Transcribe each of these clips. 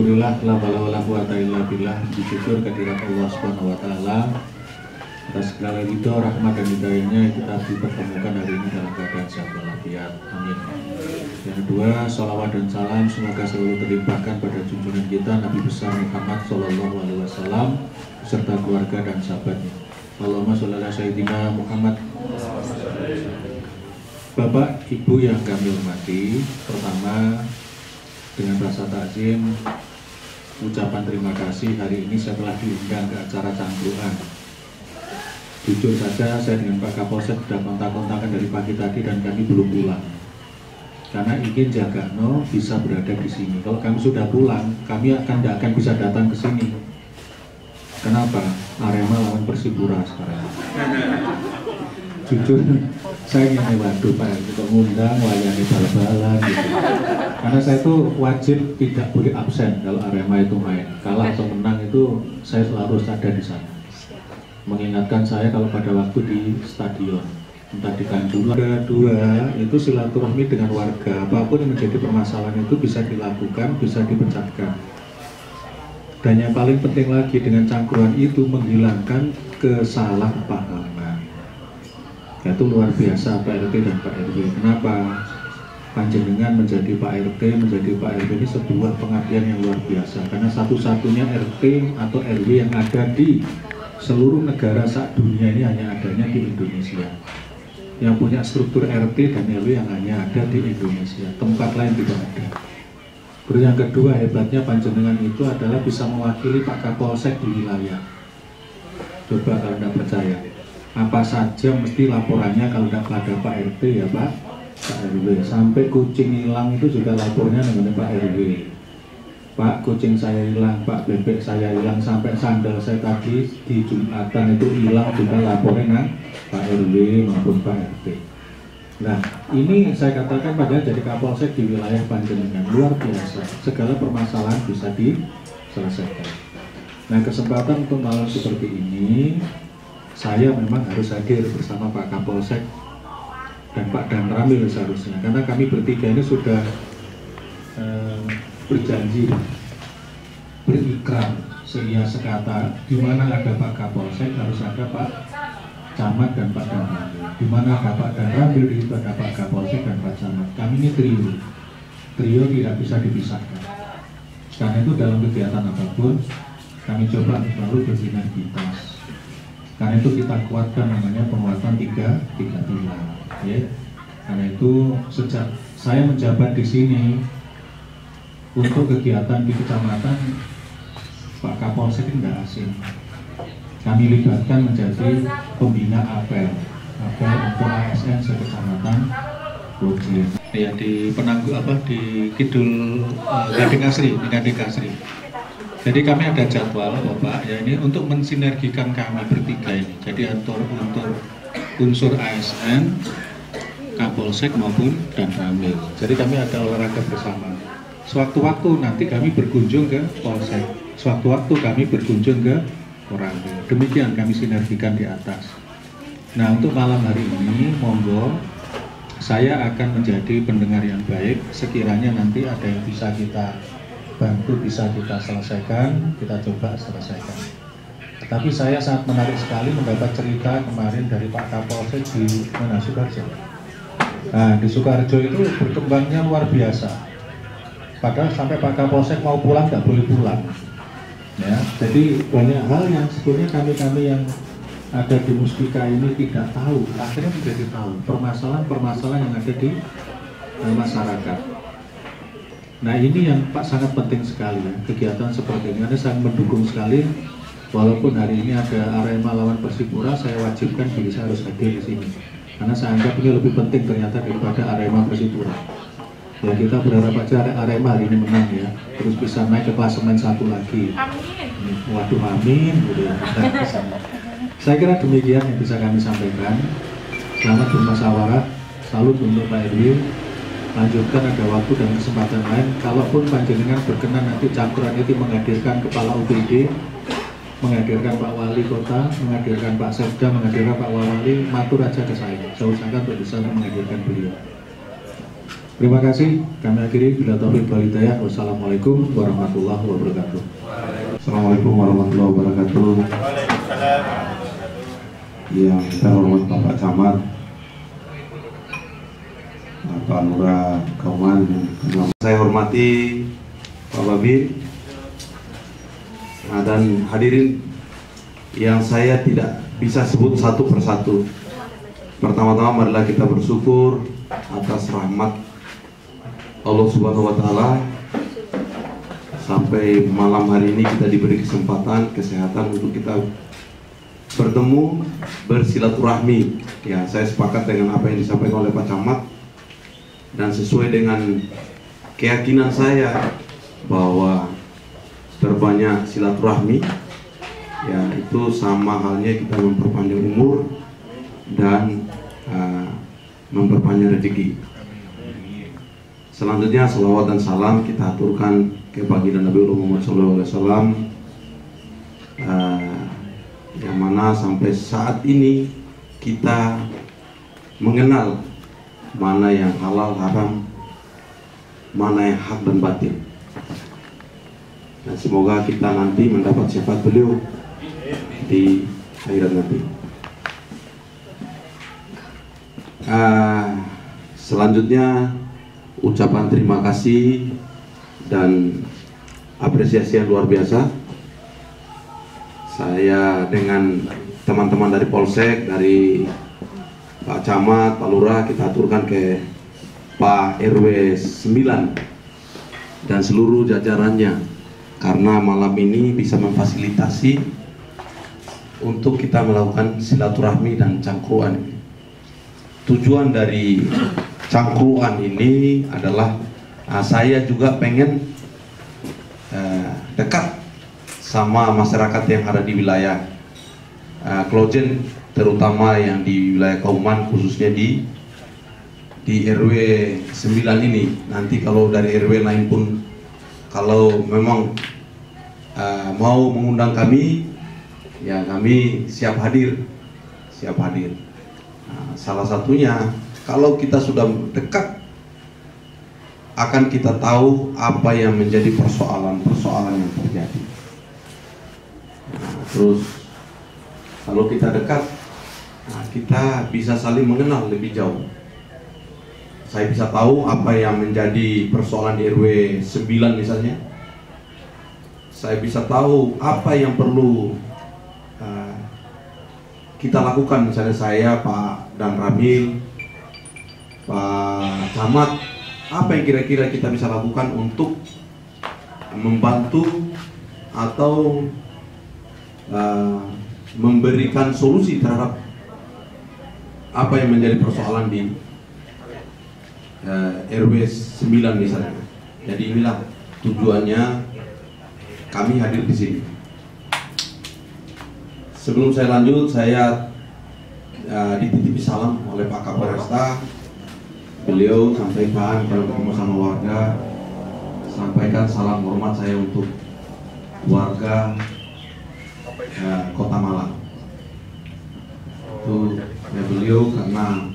Alhamdulillah, la haula wala quwata illa billah. Bersyukur kehadirat Allah Subhanahu wa taala atas segala ridho, rahmat dan hidayahnya kita dipertemukan hari ini dalam keadaan sehat walafiat. Amin. Yang kedua, sholawat dan salam semoga selalu terlimpahkan pada junjungan kita Nabi besar Muhammad Sallallahu Alaihi Wasallam beserta keluarga dan sahabatnya. Allahumma sholli ala sayyidina Muhammad. Bapak, Ibu yang kami hormati, pertama dengan rasa takzim, ucapan terima kasih hari ini saya telah diundang ke acara cangkruan. Jujur saja saya dengan Pak Kapolsek sudah kontak-kontakan dari pagi tadi dan kami belum pulang. Karena ingin Jagakno bisa berada di sini. Kalau kami sudah pulang, kami tidak akan bisa datang ke sini. Kenapa? Arema lawan Persipura sekarang. Jujur, saya ingin waduh Pak, kita ngundang wayang bal-balan gitu. Karena saya itu wajib tidak boleh absen kalau Arema itu main. Kalah atau menang itu saya selalu ada di sana. Mengingatkan saya kalau pada waktu di stadion, entah di Kanjuruhan. Kedua, itu silaturahmi dengan warga. Apapun yang menjadi permasalahan itu bisa dilakukan, bisa dipecahkan. Dan yang paling penting lagi dengan cangkruan itu menghilangkan kesalahpahaman. Itu luar biasa Pak RT dan Pak RW. Kenapa? Panjenengan menjadi Pak RT, menjadi Pak RW ini sebuah pengabdian yang luar biasa. Karena satu-satunya RT atau RW yang ada di seluruh negara saat dunia ini hanya adanya di Indonesia. Yang punya struktur RT dan RW yang hanya ada di Indonesia. Tempat lain tidak ada. Terus yang kedua, hebatnya panjenengan itu adalah bisa mewakili Pak Kapolsek di wilayah. Coba kalau tidak percaya, apa saja mesti laporannya kalau tidak pada Pak RT ya Pak RW. Sampai kucing hilang itu juga lapornya dengan Pak RW. Pak, kucing saya hilang, Pak, bebek saya hilang, sampai sandal saya tadi di Jumatan itu hilang juga lapornya Pak RW maupun Pak RT. Nah, ini saya katakan pada jadi Kapolsek di wilayah panjenengan luar biasa. Segala permasalahan bisa diselesaikan. Nah, kesempatan untuk malam seperti ini, saya memang harus hadir bersama Pak Kapolsek dan Pak Dan Ramil seharusnya, karena kami bertiga ini sudah berjanji, berikrar seia sekata, di mana ada Pak Kapolsek harus ada Pak Camat dan Pak Dan Ramil. Di mana ada Pak Dan Ramil, di situ ada Pak Kapolsek dan Pak Camat. Kami ini trio tidak bisa dipisahkan. Karena itu dalam kegiatan apapun kami coba selalu bersinergitas. Karena itu kita kuatkan namanya penguatan tiga pilar. Ya. Karena itu sejak saya menjabat di sini untuk kegiatan di kecamatan, Pak Kapolsek tidak asing. Kami libatkan menjadi pembina apel untuk ASN sekecamatan Bojen. Ya di Penanggu di Kidul Gading Asri, di Gading Asri. Jadi kami ada jadwal Bapak ya ini untuk mensinergikan kami bertiga ini. Jadi untuk unsur ASN, Kapolsek maupun Dan Ramil. Jadi kami ada olahraga bersama. Sewaktu-waktu nanti kami berkunjung ke Polsek. Sewaktu-waktu kami berkunjung ke Koramil. Demikian kami sinergikan di atas. Nah, untuk malam hari ini, monggo saya akan menjadi pendengar yang baik. Sekiranya nanti ada yang bisa kita bantu, bisa kita selesaikan, kita coba selesaikan. Tetapi saya sangat menarik sekali mendapat cerita kemarin dari Pak Kapolsek di Sukoharjo. Nah, di Sukoharjo itu berkembangnya luar biasa. Padahal sampai Pak Kapolsek mau pulang nggak boleh pulang. Ya, jadi banyak hal yang sebetulnya kami yang ada di Muspika ini tidak tahu. Akhirnya menjadi tahu permasalahan-permasalahan yang ada di masyarakat. Nah, ini yang Pak sangat penting sekali ya, kegiatan seperti ini. Karena saya mendukung sekali. Walaupun hari ini ada Arema lawan Persipura, saya wajibkan diri saya harus hadir di sini. Karena saya anggap ini lebih penting ternyata daripada Arema Persipura. Ya kita berharap aja Arema hari ini menang ya, terus bisa naik ke klasemen 1 lagi. Amin. Waduh amin. Gitu ya. Saya kira demikian yang bisa kami sampaikan. Selamat bermusyawarah. Salut untuk Pak RW. Lanjutkan ada waktu dan kesempatan lain. Kalaupun panjenengan berkenan nanti cangkruan itu menghadirkan Kepala UPD, menghadirkan Pak Wali Kota, menghadirkan Pak Sekda, menghadirkan Pak Wali, matur aja ke saya usahakan untuk bisa menghadirkan beliau. Terima kasih. Kami akhiri bila taufik wal hidayah. Wassalamualaikum warahmatullahi wabarakatuh. Assalamualaikum warahmatullahi wabarakatuh. Yang terhormat Bapak Camat, Pak Lurah, Kauman, saya hormati Pak Babin, dan hadirin yang saya tidak bisa sebut satu persatu. Pertama-tama marilah kita bersyukur atas rahmat Allah Subhanahu wa Ta'ala. Sampai malam hari ini kita diberi kesempatan, kesehatan untuk kita bertemu, bersilaturahmi. Ya, saya sepakat dengan apa yang disampaikan oleh Pak Camat, dan sesuai dengan keyakinan saya bahwa berbanyak silaturahmi, ya itu sama halnya kita memperpanjang umur dan memperpanjang rezeki. Selanjutnya salawat dan salam kita aturkan ke baginda Nabi Muhammad SAW, yang mana sampai saat ini kita mengenal mana yang halal haram, mana yang hak dan batil. Dan semoga kita nanti mendapat syafaat beliau di akhirat nanti. Selanjutnya ucapan terima kasih dan apresiasi yang luar biasa saya dengan teman-teman dari Polsek, dari Pak Camat, Pak Lurah, kita aturkan ke Pak RW 9 dan seluruh jajarannya, karena malam ini bisa memfasilitasi untuk kita melakukan silaturahmi dan cangkruan. Tujuan dari cangkruan ini adalah saya juga pengen dekat sama masyarakat yang ada di wilayah Klojen, terutama yang di wilayah Kauman, khususnya di RW 9 ini. Nanti kalau dari RW lain pun kalau memang mau mengundang kami, ya kami siap hadir. Salah satunya kalau kita sudah dekat, akan kita tahu apa yang menjadi persoalan-persoalan yang terjadi. Terus kalau kita dekat, kita bisa saling mengenal lebih jauh. Saya bisa tahu apa yang menjadi persoalan di RW 9 misalnya. Saya bisa tahu apa yang perlu kita lakukan, misalnya saya, Pak dan Ramil, Pak Camat, apa yang kira-kira kita bisa lakukan untuk membantu atau memberikan solusi terhadap apa yang menjadi persoalan di RW 9 misalnya. Jadi inilah tujuannya kami hadir di sini. Sebelum saya lanjut, saya dititipi salam oleh Pak Kapolresta. Beliau sampaikan kalau ketemu sama warga, sampaikan salam hormat saya untuk warga Kota Malang. Itu ya beliau, karena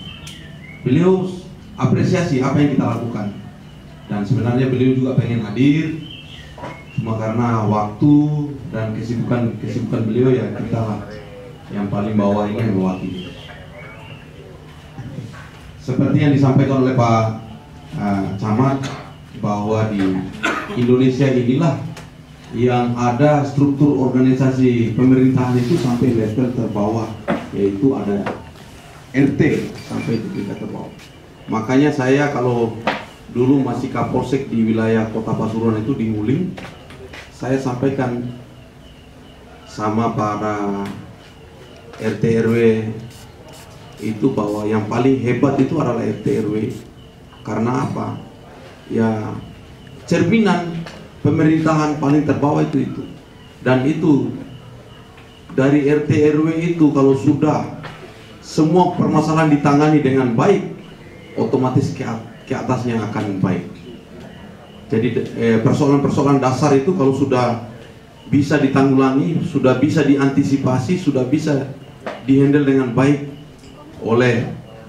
beliau apresiasi apa yang kita lakukan, dan sebenarnya beliau juga pengen hadir, cuma karena waktu dan kesibukan beliau, ya kita lah yang paling bawah ini yang mewakili. Seperti yang disampaikan oleh Pak Camat, bahwa di Indonesia inilah yang ada struktur organisasi pemerintahan itu sampai level terbawah, yaitu ada RT sampai di tingkat terbawah. Makanya saya kalau dulu masih Kapolsek di wilayah Kota Pasuruan itu di Nguling, saya sampaikan sama para RT RW itu bahwa yang paling hebat itu adalah RT RW. Karena apa? Ya cerminan pemerintahan paling terbawah itu. Dan itu dari RT RW itu kalau sudah semua permasalahan ditangani dengan baik, otomatis ke atasnya akan baik. Jadi persoalan-persoalan dasar itu kalau sudah bisa ditanggulangi, sudah bisa diantisipasi, sudah bisa dihandle dengan baik oleh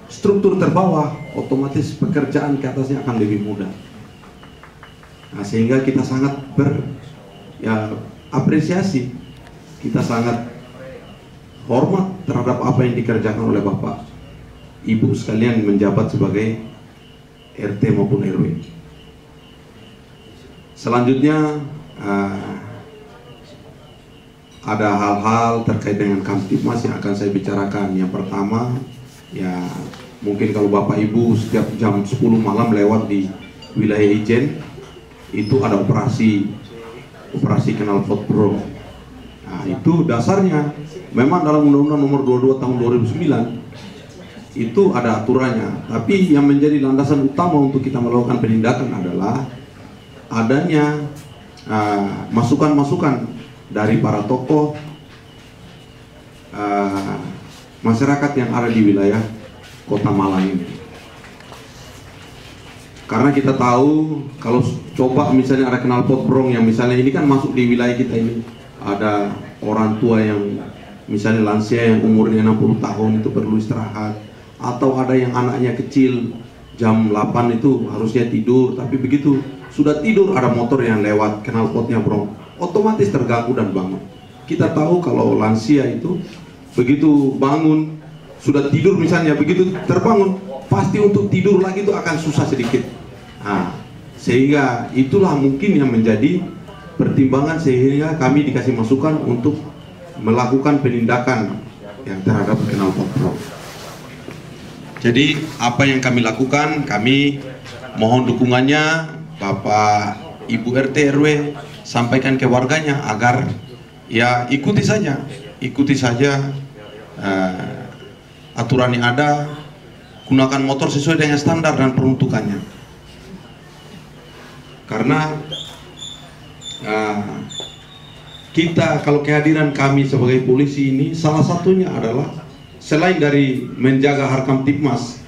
struktur terbawah, otomatis pekerjaan ke atasnya akan lebih mudah. Nah, sehingga kita sangat apresiasi, kita sangat hormat terhadap apa yang dikerjakan oleh Bapak Ibu sekalian menjabat sebagai RT maupun RW. Selanjutnya ada hal-hal terkait dengan Kamtibmas yang akan saya bicarakan. Yang pertama, ya mungkin kalau Bapak Ibu setiap jam 10 malam lewat di wilayah Ijen, itu ada operasi knalpot bro. Nah, itu dasarnya memang dalam Undang-Undang Nomor 22 Tahun 2009 itu ada aturannya. Tapi yang menjadi landasan utama untuk kita melakukan penindakan adalah adanya masukan-masukan dari para tokoh masyarakat yang ada di wilayah Kota Malang ini. Karena kita tahu kalau coba misalnya ada knalpot brong yang misalnya ini kan masuk di wilayah kita ini, ada orang tua yang misalnya lansia yang umurnya 60 tahun itu perlu istirahat, atau ada yang anaknya kecil jam 8 itu harusnya tidur, tapi begitu sudah tidur ada motor yang lewat knalpotnya brong, otomatis terganggu dan bangun. Kita tahu kalau lansia itu begitu bangun sudah tidur misalnya, begitu terbangun pasti untuk tidur lagi itu akan susah sedikit. Nah, sehingga itulah mungkin yang menjadi pertimbangan sehingga kami dikasih masukan untuk melakukan penindakan yang terhadap knalpot brong. Jadi apa yang kami lakukan, kami mohon dukungannya Bapak Ibu RT RW, sampaikan ke warganya agar ya ikuti saja aturan yang ada, gunakan motor sesuai dengan standar dan peruntukannya. Karena kita kalau kehadiran kami sebagai polisi ini salah satunya adalah selain dari menjaga Harkamtibmas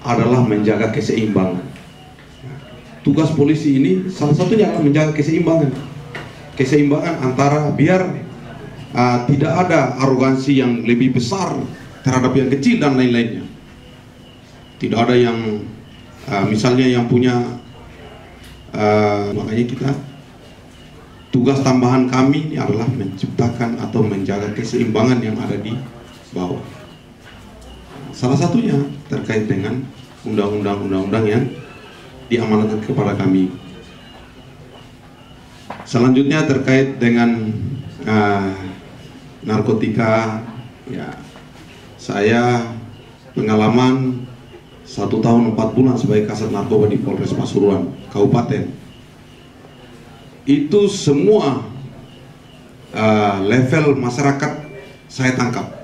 adalah menjaga keseimbangan. Tugas polisi ini salah satunya adalah menjaga keseimbangan antara biar tidak ada arogansi yang lebih besar terhadap yang kecil dan lain-lainnya. Tidak ada yang misalnya yang punya makanya kita tugas tambahan kami ini adalah menciptakan atau menjaga keseimbangan yang ada di bawah. Salah satunya terkait dengan undang-undang yang diamanatkan kepada kami. Selanjutnya terkait dengan narkotika, ya saya pengalaman 1 tahun 4 bulan sebagai Kasat Narkoba di Polres Pasuruan Kabupaten. Itu semua level masyarakat saya tangkap.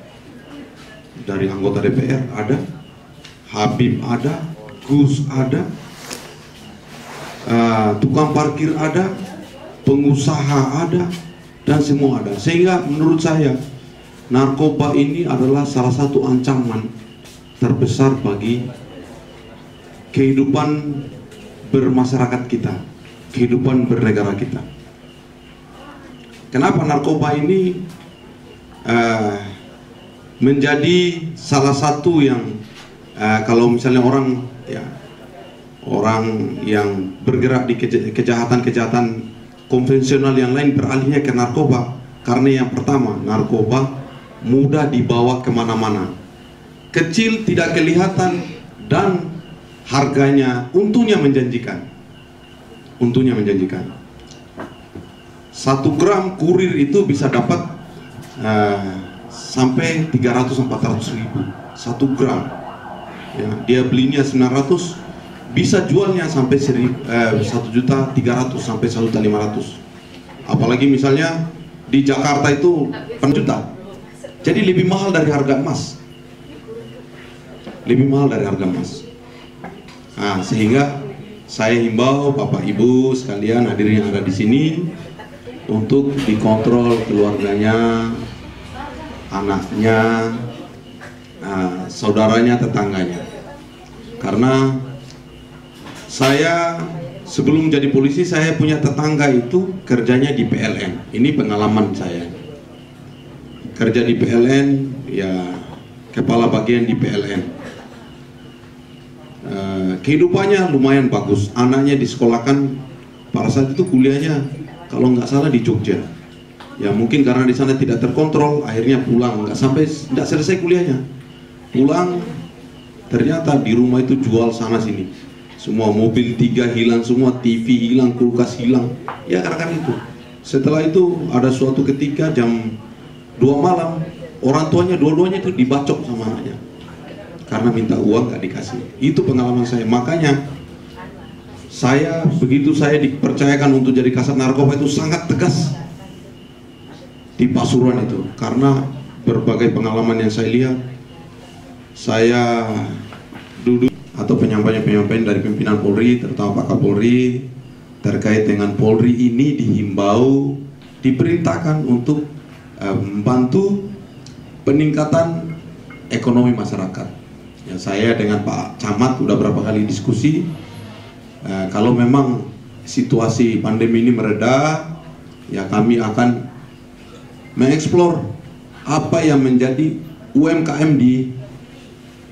Dari anggota DPR ada, Habib ada, Gus ada, tukang parkir ada, pengusaha ada, dan semua ada. Sehingga menurut saya narkoba ini adalah salah satu ancaman terbesar bagi kehidupan bermasyarakat kita, kehidupan bernegara kita. Kenapa narkoba ini menjadi salah satu yang kalau misalnya orang yang bergerak di kejahatan konvensional yang lain beralihnya ke narkoba, karena yang pertama narkoba mudah dibawa kemana-mana, kecil tidak kelihatan, dan harganya untungnya menjanjikan. 1 gram kurir itu bisa dapat sampai 300-400 ribu 1 gram ya, dia belinya 900, bisa jualnya sampai 1.300.000 sampai 1.500.000. apalagi misalnya di Jakarta itu juta, jadi lebih mahal dari harga emas, Nah, sehingga saya himbau Bapak Ibu sekalian hadirin yang ada di sini untuk dikontrol keluarganya, anaknya, saudaranya, tetangganya. Karena saya sebelum jadi polisi, saya punya tetangga itu kerjanya di PLN. Ini pengalaman saya. Kerja di PLN, ya kepala bagian di PLN. kehidupannya lumayan bagus. Anaknya disekolahkan pada saat itu kuliahnya kalau nggak salah di Jogja. Ya mungkin karena di sana tidak terkontrol, akhirnya pulang, nggak selesai kuliahnya. Pulang, ternyata di rumah itu jual sana sini. Semua mobil 3 hilang, semua TV hilang, kulkas hilang. Ya karena itu. Setelah itu ada suatu ketika jam 2 malam, orang tuanya dua-duanya itu dibacok sama anaknya. Karena minta uang nggak dikasih. Itu pengalaman saya. Makanya begitu saya dipercayakan untuk jadi kasat narkoba itu sangat tegas di Pasuruan itu, karena berbagai pengalaman yang saya lihat. Saya duduk atau penyampaian dari pimpinan Polri, terutama Pak Kapolri, terkait dengan Polri ini dihimbau, diperintahkan untuk membantu peningkatan ekonomi masyarakat. Ya, saya dengan Pak Camat udah berapa kali diskusi. Kalau memang situasi pandemi ini mereda, ya kami akan mengeksplor apa yang menjadi UMKM di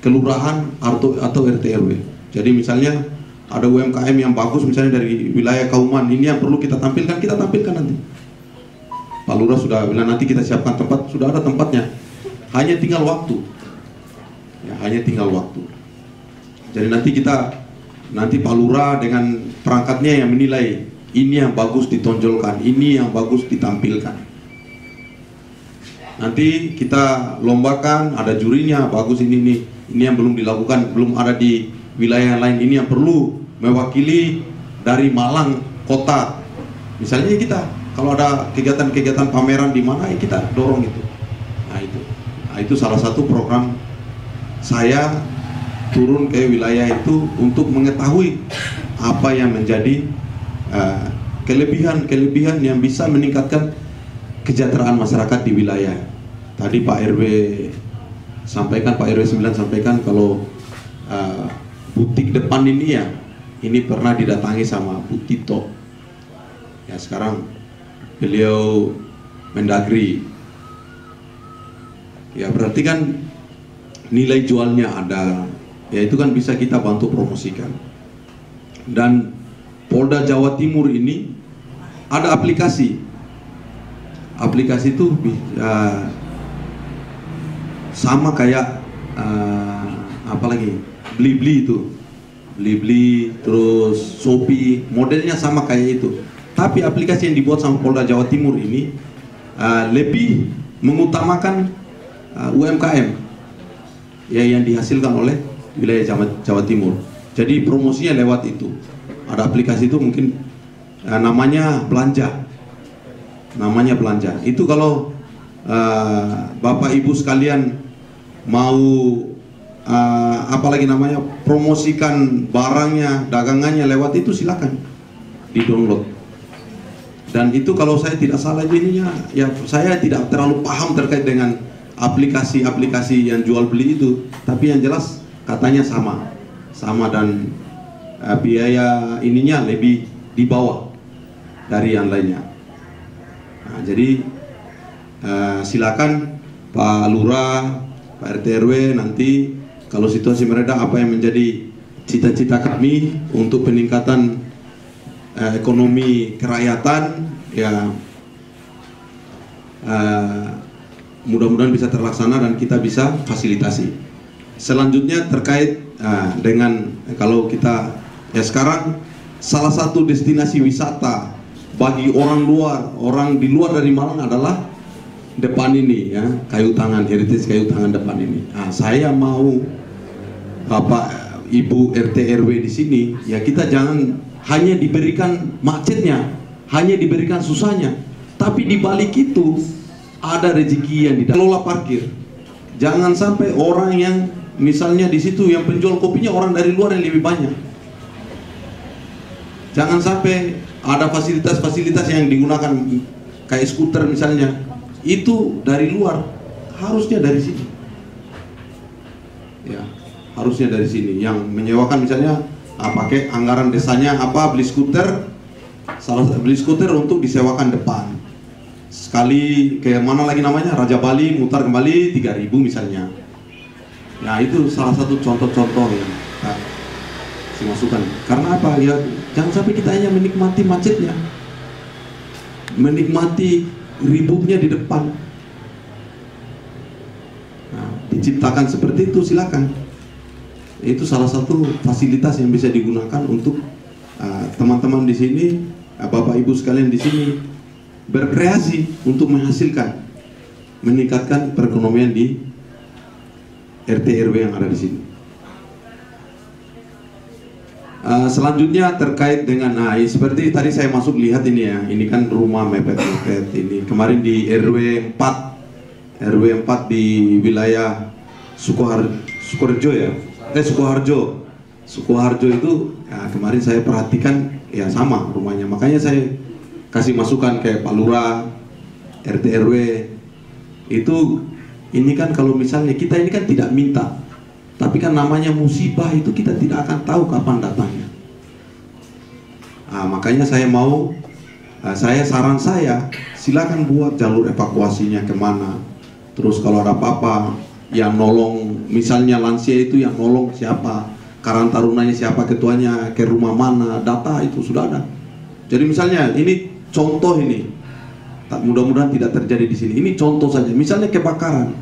kelurahan atau RT RW. Jadi misalnya ada UMKM yang bagus misalnya dari wilayah Kauman, ini yang perlu kita tampilkan nanti. Pak Lurah sudah bilang nanti kita siapkan tempat, sudah ada tempatnya. Hanya tinggal waktu. Ya, hanya tinggal waktu. Jadi nanti Pak Lurah dengan perangkatnya yang menilai ini yang bagus ditonjolkan, ini yang bagus ditampilkan. Nanti kita lombakan, ada jurinya, bagus ini yang belum dilakukan, belum ada di wilayah lain, ini yang perlu mewakili dari Malang kota. Misalnya kita kalau ada kegiatan-kegiatan pameran di mana, ya kita dorong itu. Nah itu salah satu program saya turun ke wilayah itu untuk mengetahui apa yang menjadi kelebihan yang bisa meningkatkan kesejahteraan masyarakat di wilayah. Tadi Pak RW 9 sampaikan kalau butik depan ini ya, ini pernah didatangi sama Bu Tito. Ya sekarang beliau Mendagri. Ya berarti kan nilai jualnya ada. Ya itu kan bisa kita bantu promosikan. Dan Polda Jawa Timur ini ada aplikasi itu sama kayak apalagi Blibli itu, Blibli terus Shopee, modelnya sama kayak itu. Tapi aplikasi yang dibuat sama Polda Jawa Timur ini lebih mengutamakan UMKM ya yang dihasilkan oleh wilayah Jawa Timur. Jadi promosinya lewat itu. Ada aplikasi itu mungkin namanya Belanja. Itu kalau Bapak Ibu sekalian mau apalagi namanya promosikan barangnya, dagangannya lewat itu, silakan di-download. Dan itu kalau saya tidak salah ininya, ya saya tidak terlalu paham terkait dengan aplikasi-aplikasi yang jual beli itu, tapi yang jelas katanya sama dan biaya ininya lebih di bawah dari yang lainnya. Nah, jadi silakan Pak Lurah, Pak RT RW nanti kalau situasi mereda apa yang menjadi cita-cita kami untuk peningkatan ekonomi kerakyatan, ya mudah-mudahan bisa terlaksana dan kita bisa fasilitasi. Selanjutnya terkait dengan kalau kita ya sekarang salah satu destinasi wisata bagi orang di luar dari Malang adalah depan ini ya, kayu tangan, heritage kayu tangan depan ini. Nah, saya mau Bapak Ibu RT RW di sini ya, kita jangan hanya diberikan macetnya, hanya diberikan susahnya, tapi di balik itu ada rezeki yang dikelola parkir. Jangan sampai orang yang misalnya di situ yang penjual kopinya orang dari luar yang lebih banyak. Jangan sampai ada fasilitas-fasilitas yang digunakan kayak skuter misalnya, itu dari luar, harusnya dari sini. Ya, harusnya dari sini. Yang menyewakan misalnya pakai anggaran desanya beli skuter untuk disewakan depan. Sekali ke mana lagi namanya, Raja Bali, mutar kembali 3.000 misalnya. Nah itu salah satu contoh-contoh ya. Nah, kasih masukan. Karena apa? Ya jangan sampai kita hanya menikmati macetnya, menikmati ributnya di depan. Nah, diciptakan seperti itu, silakan. Itu salah satu fasilitas yang bisa digunakan untuk teman-teman di sini, Bapak Ibu sekalian di sini berkreasi untuk menghasilkan, meningkatkan perekonomian di RT RW yang ada di sini. Selanjutnya terkait dengan seperti tadi saya masuk lihat ini ya, ini kan rumah mepet-mepet ini. Kemarin di RW 4 di wilayah Sukoharjo ya. Sukoharjo itu ya, kemarin saya perhatikan ya sama rumahnya. Makanya saya kasih masukan kayak Pak Lurah, RT RW itu, ini kan kalau misalnya kita ini kan tidak minta, tapi kan namanya musibah itu kita tidak akan tahu kapan datangnya. Makanya saya mau, saran saya, silakan buat jalur evakuasinya kemana. Terus kalau ada apa-apa, yang nolong, misalnya lansia itu yang nolong siapa, Karang Tarunanya siapa, ketuanya ke rumah mana, data itu sudah ada. Jadi misalnya ini contoh ini, mudah-mudahan tidak terjadi di sini. Ini contoh saja, misalnya kebakaran.